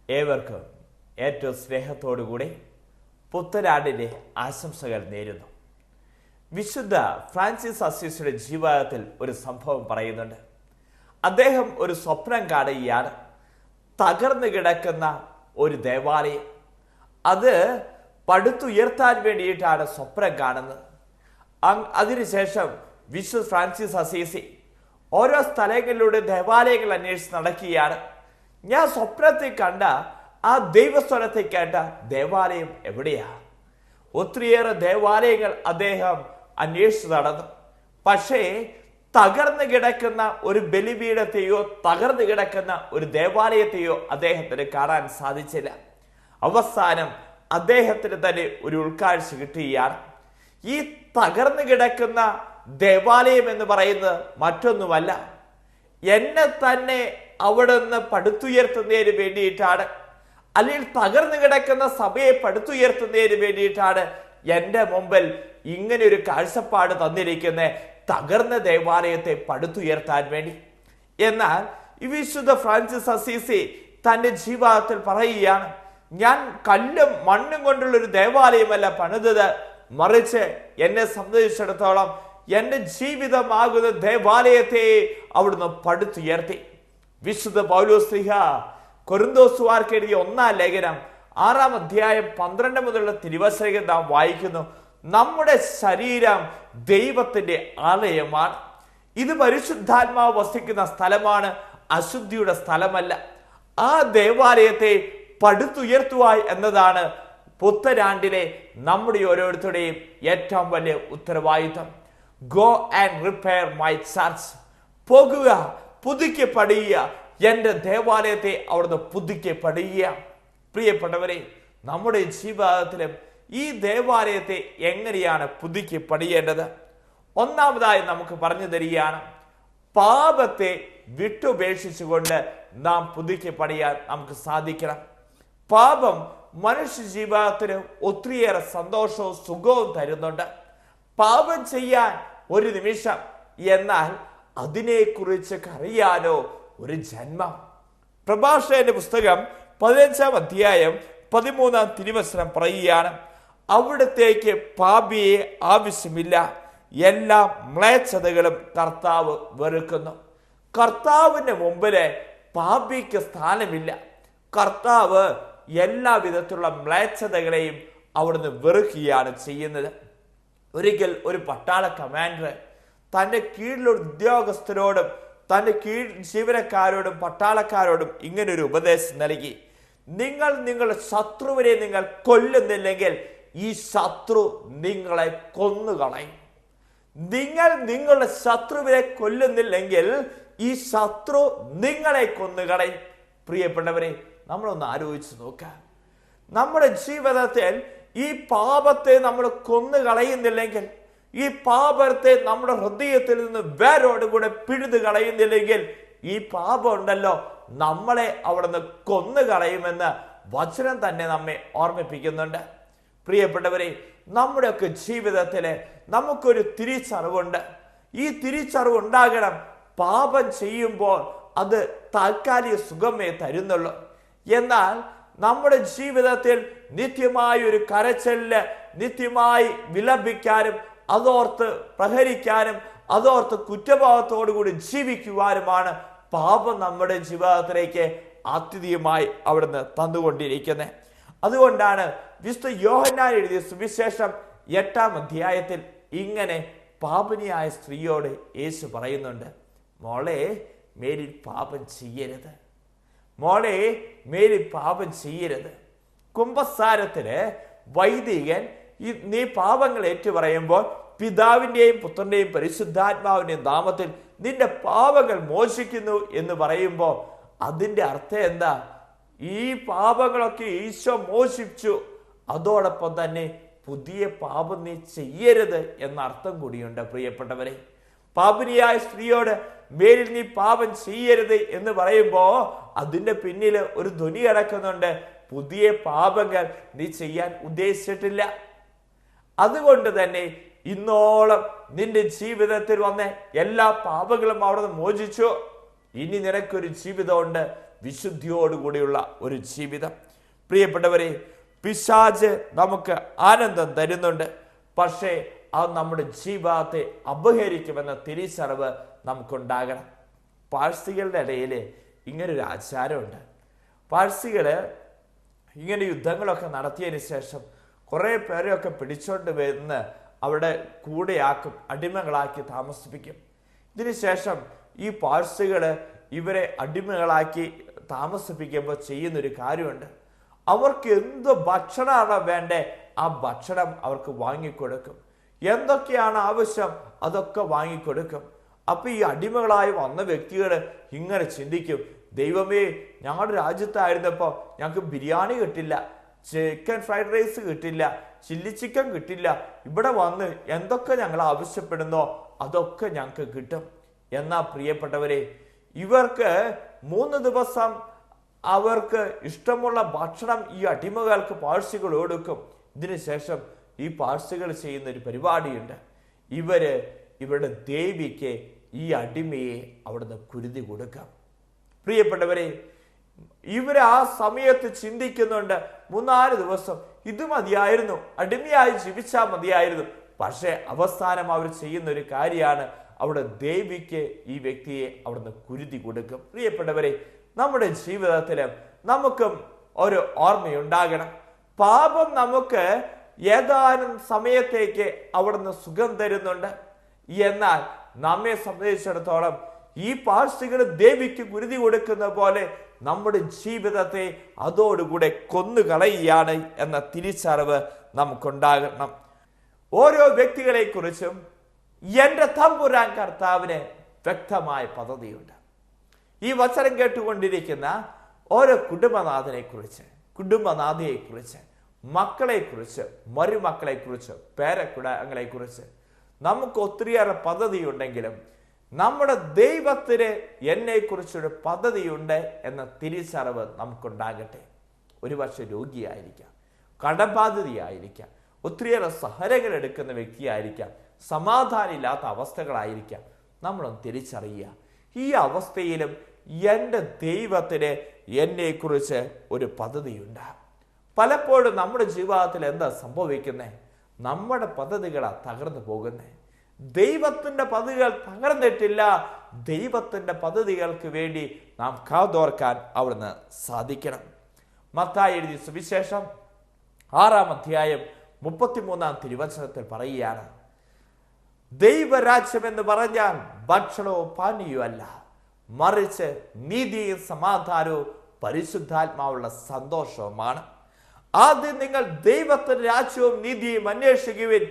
ഏവർക്കും ഏറ്റവും സ്നേഹത്തോടുകൂടി പുത്തനാണ്ടിൻ്റെ ആശംസകൾ നേരുന്നു. വിശുദ്ധ ഫ്രാൻസിസ് അസീസിയുടെ ജീവിതത്തിൽ ഒരു സംഭവം പറയുന്നുണ്ട്. അദ്ദേഹം ഒരു സ്വപ്നം കാണുകയാണ്. തകർന്നു കിടക്കുന്ന ഒരു ദേവാലയം, അത് പടുത്തുയർത്താൻ വേണ്ടിയിട്ടാണ് സ്വപ്നം കാണുന്നത്. അതിനുശേഷം വിശുദ്ധ ഫ്രാൻസിസ് അസീസി ഓരോ സ്ഥലങ്ങളിലൂടെ ദേവാലയങ്ങൾ അന്വേഷിച്ച് നടക്കുകയാണ്. ഞാൻ സ്വപ്നത്തിൽ കണ്ട ആ ദൈവസ്വരത്തെ കേട്ട ദേവാലയം എവിടെയാ? ഒത്തിരിയേറെ ദേവാലയങ്ങൾ അദ്ദേഹം അന്വേഷിച്ച് നടന്നു. പക്ഷേ തകർന്നു കിടക്കുന്ന ഒരു ബലിപീഠത്തെയോ തകർന്നു കിടക്കുന്ന ഒരു ദേവാലയത്തെയോ അദ്ദേഹത്തിന് കാണാൻ സാധിച്ചില്ല. അവസാനം അദ്ദേഹത്തിന് തന്നെ ഒരു ഉൾക്കാഴ്ച കിട്ടുകയാണ്. ഈ തകർന്നു കിടക്കുന്ന ദേവാലയം എന്ന് പറയുന്നത് മറ്റൊന്നുമല്ല, എന്നെ തന്നെ അവിടെ നിന്ന് പടുത്തുയർത്തുന്നതിന് വേണ്ടിയിട്ടാണ്, അല്ലെങ്കിൽ തകർന്നു കിടക്കുന്ന സഭയെ പടുത്തുയർത്തുന്നതിന് വേണ്ടിയിട്ടാണ് എൻ്റെ മുമ്പിൽ ഇങ്ങനെ ഒരു കാഴ്ചപ്പാട് തന്നിരിക്കുന്ന തകർന്ന ദേവാലയത്തെ പടുത്തുയർത്താൻ വേണ്ടി. എന്നാൽ ഈ വിശുദ്ധ ഫ്രാൻസിസ് അസീസി തൻ്റെ ജീവിതത്തിൽ പറയുകയാണ്, ഞാൻ കല്ലും മണ്ണും കൊണ്ടുള്ള ഒരു ദേവാലയമല്ല പണിതത്, മറിച്ച് എന്നെ സംബന്ധിച്ചിടത്തോളം എൻ്റെ ജീവിതമാകുന്ന ദേവാലയത്തെ അവിടുന്ന് പടുത്തുയർത്തി. വിശുദ്ധ പൗലോസ്ലീഹ കൊരിന്തോസുകാർക്ക് എഴുതിയ 1-ാം ലേഖനം 6-ാം അധ്യായം 12 മുതലുള്ള തിരുവചനങ്ങൾ നാം വായിക്കുന്നു. നമ്മുടെ ശരീരം ദൈവത്തിന്റെ ആലയമാണ്. ഇത് പരിശുദ്ധാത്മാവ് വസിക്കുന്ന സ്ഥലമാണ്, അശുദ്ധിയുടെ സ്ഥലമല്ല. ആ ദേവാലയത്തെ പടുത്തുയർത്തുക എന്നതാണ് പുത്തനാണ്ടിലെ നമ്മുടെ ഓരോരുത്തരുടെയും ഏറ്റവും വലിയ ഉത്തരവാദിത്വം. Go and repair my church. പോകുക, പുതുക്കി പണിയുക, എൻ്റെ ദേവാലയത്തെ അവിടുന്ന് പുതുക്കി പണിയുക. പ്രിയപ്പെട്ടവരെ, നമ്മുടെ ജീവിതത്തിലും ഈ ദേവാലയത്തെ എങ്ങനെയാണ് പുതുക്കി പണിയേണ്ടത്? ഒന്നാമതായി നമുക്ക് പറഞ്ഞു തരികയാണ്, പാപത്തെ വിട്ടുപേക്ഷിച്ചുകൊണ്ട് നാം പുതുക്കി പണിയാൻ നമുക്ക് സാധിക്കണം. പാപം മനുഷ്യ ജീവിതത്തിന് ഒത്തിരിയേറെ സന്തോഷവും സുഖവും തരുന്നുണ്ട്. പാപം ചെയ്യാൻ ഒരു നിമിഷം, എന്നാൽ അതിനെക്കുറിച്ച് അറിയാനോ ഒരു ജന്മം. പ്രഭാഷകന്റെ പുസ്തകം 15-ാം അധ്യായം 13-ാം തിരുവചനം പറയുകയാണ്, അവിടത്തേക്ക് പാപിയെ ആവശ്യമില്ല, എല്ലാ മ്ലേച്ഛതകളും കർത്താവ് വെറുക്കുന്നു. കർത്താവിന്റെ മുമ്പില് പാപിക്ക് സ്ഥാനമില്ല. കർത്താവ് എല്ലാ വിധത്തിലുള്ള മ്ലേച്ഛതകളെയും അവിടുന്ന് വെറുക്കുകയാണ് ചെയ്യുന്നത്. ഒരിക്കൽ ഒരു പട്ടാള കമാൻഡർ തൻ്റെ കീഴിലുള്ള ഉദ്യോഗസ്ഥരോടും തൻ്റെ കീഴ് ജീവനക്കാരോടും പട്ടാളക്കാരോടും ഇങ്ങനൊരു ഉപദേശം നൽകി, നിങ്ങൾ നിങ്ങളുടെ ശത്രുവിനെ നിങ്ങൾ കൊല്ലുന്നില്ലെങ്കിൽ ഈ ശത്രു നിങ്ങളെ കൊന്നുകളയും. നിങ്ങൾ നിങ്ങളുടെ ശത്രുവിനെ കൊല്ലുന്നില്ലെങ്കിൽ ഈ ശത്രു നിങ്ങളെ കൊന്നുകളയും. പ്രിയപ്പെട്ടവരെ, നമ്മളൊന്ന് ആലോചിച്ച് നോക്കാം. നമ്മുടെ ജീവിതത്തിൽ ഈ പാപത്തെ നമ്മൾ കൊന്നുകളയുന്നില്ലെങ്കിൽ, ഈ പാപത്തെ നമ്മുടെ ഹൃദയത്തിൽ നിന്ന് വേരോടുകൂടെ പിഴുതു കളയുന്നില്ലെങ്കിൽ, ഈ പാപം ഉണ്ടല്ലോ നമ്മളെ അവിടുന്ന് കൊന്നുകളയുമെന്ന് വചനം തന്നെ നമ്മെ ഓർമ്മിപ്പിക്കുന്നുണ്ട്. പ്രിയപ്പെട്ടവരെ, നമ്മുടെയൊക്കെ ജീവിതത്തിൽ നമുക്കൊരു തിരിച്ചറിവുണ്ട്. ഈ തിരിച്ചറിവ് ഉണ്ടാകണം. പാപം ചെയ്യുമ്പോൾ അത് താൽക്കാലിക സുഖമേ തരുന്നുള്ളൂ. എന്നാൽ നമ്മുടെ ജീവിതത്തിൽ നിത്യമായ ഒരു കരച്ചില്, നിത്യമായി വിലപിക്കാനും അതോർത്ത് പ്രഹരിക്കാനും അതോർത്ത് കുറ്റബോധത്തോടുകൂടി ജീവിക്കുവാനുമാണ് പാപം നമ്മുടെ ജീവിതത്തിലേക്ക് ആത്യന്തികമായി അവിടുന്ന് തന്നുകൊണ്ടിരിക്കുന്നത്. അതുകൊണ്ടാണ് വിശുദ്ധ യോഹന്നാൻ എഴുതിയ സുവിശേഷം 8-ാം അധ്യായത്തിൽ ഇങ്ങനെ പാപിനിയായ സ്ത്രീയോട് യേശു പറയുന്നുണ്ട്, മോളെ മേലിൽ പാപം ചെയ്യരുത്, മോളെ മേലിൽ പാപം ചെയ്യരുത്. കുമ്പസാരത്തിന് വൈദികൻ നീ പാപങ്ങൾ ഏറ്റുപറയുമ്പോൾ പിതാവിൻ്റെയും പുത്രൻ്റെയും പരിശുദ്ധാത്മാവിൻ്റെയും നാമത്തിൽ നിന്റെ പാപങ്ങൾ മോചിക്കുന്നു എന്ന് പറയുമ്പോൾ അതിൻ്റെ അർത്ഥം എന്താ? ഈ പാപങ്ങളൊക്കെ ഈശോ മോചിച്ചു, അതോടൊപ്പം തന്നെ പുതിയ പാപം നീ ചെയ്യരുത് എന്ന അർത്ഥം കൂടിയുണ്ട്. പ്രിയപ്പെട്ടവരെ, പാപിനിയായ സ്ത്രീയോട് മേലിൽ നീ പാപം ചെയ്യരുത് എന്ന് പറയുമ്പോൾ അതിൻ്റെ പിന്നിൽ ഒരു ധ്വനി കിടക്കുന്നുണ്ട്, പുതിയ പാപങ്ങൾ നീ ചെയ്യാൻ ഉദ്ദേശിച്ചിട്ടില്ല. അതുകൊണ്ട് തന്നെ ഇന്നോളം നിന്റെ ജീവിതത്തിൽ വന്ന എല്ലാ പാപങ്ങളും അവിടുന്ന് മോചിച്ചു. ഇനി നിനക്കൊരു ജീവിതമുണ്ട്, വിശുദ്ധിയോടുകൂടിയുള്ള ഒരു ജീവിതം. പ്രിയപ്പെട്ടവരെ, പിശാച് നമുക്ക് ആനന്ദം തരുന്നുണ്ട്, പക്ഷേ അത് നമ്മുടെ ജീവിതത്തെ അപഹരിക്കുമെന്ന തിരിച്ചറിവ് നമുക്കുണ്ടാകണം. പാഴ്സികളുടെ ഇടയിൽ ഇങ്ങനൊരു ആചാരമുണ്ട്. പാഴ്സികൾ ഇങ്ങനെ യുദ്ധങ്ങളൊക്കെ നടത്തിയതിന് ശേഷം കുറേ പേരെയൊക്കെ പിടിച്ചോണ്ട് വരുന്ന അവിടെ കൂടെയാക്കും, അടിമകളാക്കി താമസിപ്പിക്കും. ഇതിനുശേഷം ഈ പാഴ്സികൾ ഇവരെ അടിമകളാക്കി താമസിപ്പിക്കുമ്പോൾ ചെയ്യുന്നൊരു കാര്യമുണ്ട്. അവർക്ക് എന്ത് ഭക്ഷണമാണോ വേണ്ടേ ആ ഭക്ഷണം അവർക്ക് വാങ്ങിക്കൊടുക്കും. എന്തൊക്കെയാണ് ആവശ്യം അതൊക്കെ വാങ്ങിക്കൊടുക്കും. അപ്പൊ ഈ അടിമകളായി വന്ന വ്യക്തികൾ ഇങ്ങനെ ചിന്തിക്കും, ദൈവമേ, ഞങ്ങളുടെ രാജ്യത്തായിരുന്നപ്പോൾ ഞങ്ങൾക്ക് ബിരിയാണി കിട്ടില്ല, ചിക്കൻ ഫ്രൈഡ് റൈസ് കിട്ടില്ല, ചില്ലി ചിക്കൻ കിട്ടില്ല, ഇവിടെ വന്ന് എന്തൊക്കെ ഞങ്ങൾ ആവശ്യപ്പെടുന്നോ അതൊക്കെ ഞങ്ങൾക്ക് കിട്ടും. എന്നാ പ്രിയപ്പെട്ടവരെ, ഇവർക്ക് 3 ദിവസം അവർക്ക് ഇഷ്ടമുള്ള ഭക്ഷണം ഈ അടിമകൾക്ക് പാഴ്സികൾ കൊടുക്കും. ഇതിനുശേഷം ഈ പാഴ്സികൾ ചെയ്യുന്ന ഒരു പരിപാടിയുണ്ട്. ഇവരുടെ ദേവിക്ക് ഈ അടിമയെ അവിടുന്ന് കുരുതി കൊടുക്കാം. പ്രിയപ്പെട്ടവരെ, ഇവർ ആ സമയത്ത് ചിന്തിക്കുന്നുണ്ട്, 3-4 ദിവസം ഇത് മതിയായിരുന്നു, അടിമയായി ജീവിച്ചാൽ മതിയായിരുന്നു. പക്ഷെ അവസാനം അവർ ചെയ്യുന്ന ഒരു കാര്യമാണ്, അവിടെ ദേവിക്ക് ഈ വ്യക്തിയെ അവിടുന്ന് കുരുതി കൊടുക്കും. പ്രിയപ്പെട്ടവരെ, നമ്മുടെ ജീവിതത്തിൽ നമുക്കും ഒരു ഓർമ്മയുണ്ടാകണം. പാപം നമുക്ക് ഏതാനും സമയത്തേക്ക് അവിടുന്ന് സുഖം തരുന്നുണ്ട്. എന്നാൽ നമ്മെ സംബന്ധിച്ചിടത്തോളം ഈ പാഴ്സികൾ ദേവിക്ക് കുരുതി കൊടുക്കുന്ന പോലെ നമ്മുടെ ജീവിതത്തെ അതോടുകൂടെ കൊന്നുകളയുകയാണ് എന്ന തിരിച്ചറിവ് നമുക്കുണ്ടാകണം. ഓരോ വ്യക്തികളെ കുറിച്ചും എൻ്റെ തമ്പുരാൻ കർത്താവിന് വ്യക്തമായ പദ്ധതിയുണ്ട്. ഈ വചനം കേട്ടുകൊണ്ടിരിക്കുന്ന ഓരോ കുടുംബനാഥയെക്കുറിച്ച്, മക്കളെക്കുറിച്ച്, മരുമക്കളെക്കുറിച്ച്, പേരക്കുടങ്ങളെക്കുറിച്ച് നമുക്ക് ഒത്തിരിയേറെ പദ്ധതിയുണ്ടെങ്കിലും നമ്മുടെ ദൈവത്തിന് എന്നെക്കുറിച്ചൊരു പദ്ധതിയുണ്ട് എന്ന തിരിച്ചറിവ് നമുക്കുണ്ടാകട്ടെ. ഒരുപക്ഷെ രോഗിയായിരിക്കാം, കടബാധിതയായിരിക്കാം, ഒത്തിരിയേറെ സഹനങ്ങൾ എടുക്കുന്ന വ്യക്തിയായിരിക്കാം, സമാധാനമില്ലാത്ത അവസ്ഥകളായിരിക്കാം. നമ്മളൊന്ന് തിരിച്ചറിയുക, ഈ അവസ്ഥയിലും എൻ്റെ ദൈവത്തിന് എന്നെക്കുറിച്ച് ഒരു പദ്ധതിയുണ്ട്. പലപ്പോഴും നമ്മുടെ ജീവിതത്തിൽ എന്താ സംഭവിക്കുന്നത്? നമ്മുടെ പദ്ധതികളാണ് തകർന്നു പോകുന്നത്. ദൈവത്തിൻ്റെ പദ്ധതികൾ തകർന്നിട്ടില്ല. ദൈവത്തിൻ്റെ പദ്ധതികൾക്ക് വേണ്ടി നാം കാതോർക്കാൻ അവിടുന്ന് സാധിക്കണം. മത്തായി എഴുതിയ സുവിശേഷം 6-ാം അധ്യായം 33-ാം തിരുവചനത്തിൽ പറയുകയാണ്, ദൈവരാജ്യം എന്ന് പറഞ്ഞാൽ ഭക്ഷണവും പാനീയവും അല്ല, മറിച്ച് നീതിയും സമാധാനവും പരിശുദ്ധാത്മാവുള്ള സന്തോഷവുമാണ്. ആദ്യം നിങ്ങൾ ദൈവത്തിന്റെ രാജ്യവും നീതിയും അന്വേഷിക്കുവിൻ,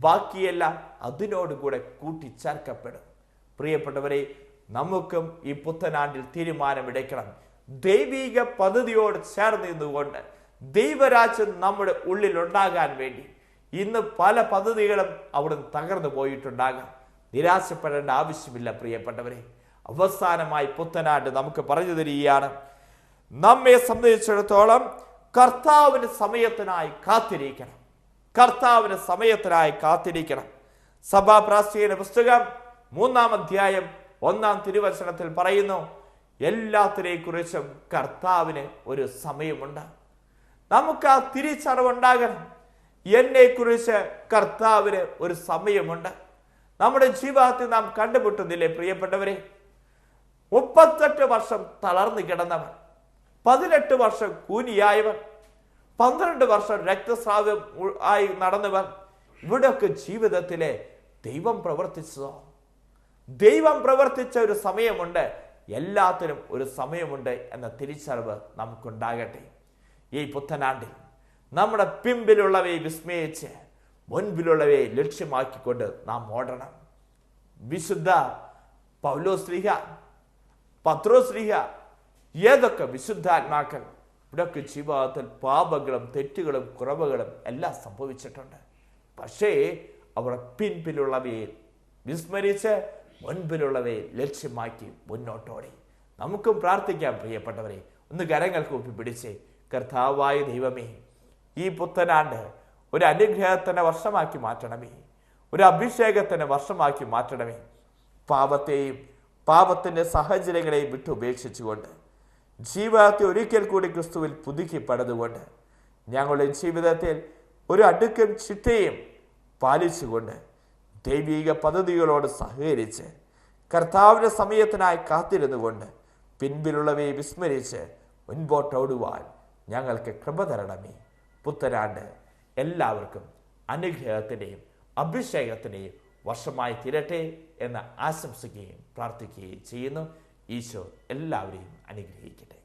ബാക്കിയെല്ലാം അതിനോടുകൂടെ കൂട്ടിച്ചേർക്കപ്പെടും. പ്രിയപ്പെട്ടവരെ, നമുക്കും ഈ പുത്തനാണ്ടിൽ തീരുമാനമെടുക്കണം. ദൈവിക പദ്ധതിയോട് ചേർന്ന് നിന്നുകൊണ്ട് ദൈവരാജ്യം നമ്മുടെ ഉള്ളിൽ ഉണ്ടാകാൻ വേണ്ടി ഇന്ന് പല പദ്ധതികളും അവിടുന്ന് തകർന്നു പോയിട്ടുണ്ടാകാം. നിരാശപ്പെടേണ്ട ആവശ്യമില്ല പ്രിയപ്പെട്ടവരെ. അവസാനമായി പുത്തനാണ്ട് നമുക്ക് പറഞ്ഞു തരികയാണ്, നമ്മെ സംബന്ധിച്ചിടത്തോളം കർത്താവിന് സമയത്തിനായി കാത്തിരിക്കണം. കർത്താവിന് സമയത്തിനായി കാത്തിരിക്കണം. സഭാപ്രാസംഗിക പുസ്തകം 3-ാം അധ്യായം 1-ാം തിരുവചനത്തിൽ പറയുന്നു, എല്ലാത്തിനെ കുറിച്ചും കർത്താവിന് ഒരു സമയമുണ്ട്. നമുക്ക് ആ തിരിച്ചറിവുണ്ടാകണം. എന്നെ കുറിച്ച് കർത്താവിന് ഒരു സമയമുണ്ട്. നമ്മുടെ ജീവിതത്തിൽ നാം കണ്ടുമുട്ടുന്നില്ലേ പ്രിയപ്പെട്ടവരെ? 38 വർഷം തളർന്നു കിടന്നവൻ, 18 വർഷം കൂനിയായവൻ, 12 വർഷം രക്തസ്രാവം ആയി നടന്നവൻ, ഇവിടെയൊക്കെ ജീവിതത്തിലെ ദൈവം പ്രവർത്തിച്ചതോ? ദൈവം പ്രവർത്തിച്ച ഒരു സമയമുണ്ട്. എല്ലാത്തിനും ഒരു സമയമുണ്ട് എന്ന തിരിച്ചറിവ് നമുക്കുണ്ടാകട്ടെ. ഈ പുത്തനാണ്ടിൽ നമ്മുടെ പിമ്പിലുള്ളവയെ വിസ്മയിച്ച് മുൻപിലുള്ളവയെ ലക്ഷ്യമാക്കിക്കൊണ്ട് നാം ഓടണം. വിശുദ്ധ പൗലോസ്ലീഹ, പത്രോസ്ലീഹ, ഏതൊക്കെ വിശുദ്ധാത്മാക്കൾ ഇവിടെയൊക്കെ ജീവിതത്തിൽ പാപങ്ങളും തെറ്റുകളും കുറവുകളും എല്ലാം സംഭവിച്ചിട്ടുണ്ട്. പക്ഷേ അവർ പിൻപിലുള്ളവയെ വിസ്മരിച്ച് മുൻപിലുള്ളവയെ ലക്ഷ്യമാക്കി മുന്നോട്ടോടി. നമുക്കും പ്രാർത്ഥിക്കാം പ്രിയപ്പെട്ടവരെ. ഒന്ന് കരങ്ങൾ കൂപ്പി പിടിച്ച്, കർത്താവായ ദൈവമേ, ഈ പുത്തനാണ്ട് ഒരു അനുഗ്രഹത്തിന്റെ വർഷമാക്കി മാറ്റണമേ, ഒരു അഭിഷേകത്തിന്റെ വർഷമാക്കി മാറ്റണമേ. പാപത്തെയും പാപത്തിന്റെ സാഹചര്യങ്ങളെയും വിട്ടുപേക്ഷിച്ചുകൊണ്ട് ജീവിതത്തെ ഒരിക്കൽ കൂടി ക്രിസ്തുവിൽ പുതുക്കി പണിതുകൊണ്ട് ഞങ്ങളുടെ ജീവിതത്തിൽ ഒരു അടുക്കും ചിട്ടയും പാലിച്ചുകൊണ്ട് ദൈവിക പദ്ധതികളോട് സഹകരിച്ച് കർത്താവിൻ്റെ സമയത്തിനായി കാത്തിരുന്നുകൊണ്ട് പിൻപിലുള്ളവയെ വിസ്മരിച്ച് മുൻപോട്ടോടുവാൻ ഞങ്ങൾക്ക് കൃപ തരണമേ. പുത്തനാണ്ട് എല്ലാവർക്കും അനുഗ്രഹത്തിൻ്റെയും അഭിഷേകത്തിൻ്റെയും വർഷമായി തീരട്ടെ എന്ന് ആശംസിക്കുകയും പ്രാർത്ഥിക്കുകയും ചെയ്യുന്നു. ഈശോ എല്ലാവരെയും അനുഗ്രഹിക്കട്ടെ.